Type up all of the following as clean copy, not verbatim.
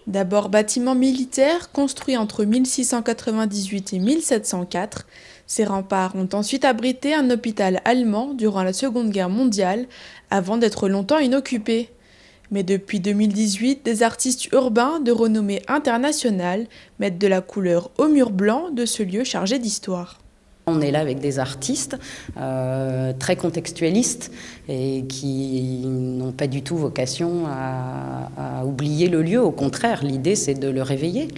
D'abord bâtiment militaire, construit entre 1698 et 1704, ces remparts ont ensuite abrité un hôpital allemand durant la Seconde Guerre mondiale, avant d'être longtemps inoccupés. Mais depuis 2018, des artistes urbains de renommée internationale mettent de la couleur au mur blanc de ce lieu chargé d'histoire. On est là avec des artistes très contextualistes et qui n'ont pas du tout vocation à oublier le lieu. Au contraire, l'idée c'est de le réveiller.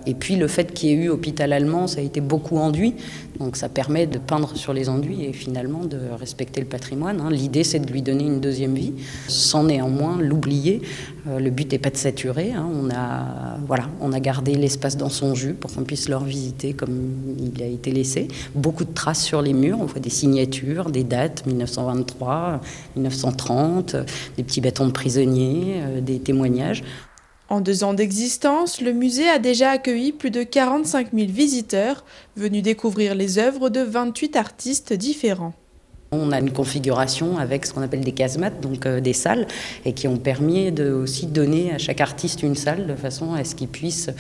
Et puis le fait qu'il y ait eu hôpital allemand, ça a été beaucoup enduit. Donc ça permet de peindre sur les enduits et finalement de respecter le patrimoine. L'idée c'est de lui donner une deuxième vie, sans néanmoins l'oublier. Le but n'est pas de saturer. On a gardé l'espace dans son jus pour qu'on puisse le revisiter comme il a été laissé. Beaucoup de traces sur les murs, on voit des signatures, des dates, 1923, 1930, des petits bâtons de prisonniers, des témoignages. En 2 ans d'existence, le musée a déjà accueilli plus de 45 000 visiteurs venus découvrir les œuvres de 28 artistes différents. On a une configuration avec ce qu'on appelle des casemates, donc des salles, et qui ont permis de aussi donner à chaque artiste une salle de façon à ce qu'il puisse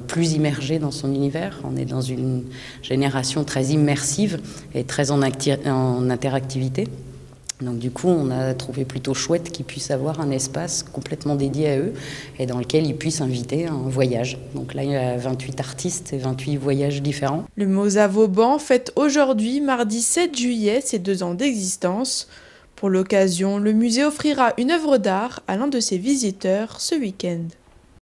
plus immerger dans son univers. On est dans une génération très immersive et très en interactivité. Donc du coup, on a trouvé plutôt chouette qu'ils puissent avoir un espace complètement dédié à eux et dans lequel ils puissent inviter un voyage. Donc là, il y a 28 artistes et 28 voyages différents. Le Mozart Vauban fête aujourd'hui, mardi 7 juillet, ses 2 ans d'existence. Pour l'occasion, le musée offrira une œuvre d'art à l'un de ses visiteurs ce week-end.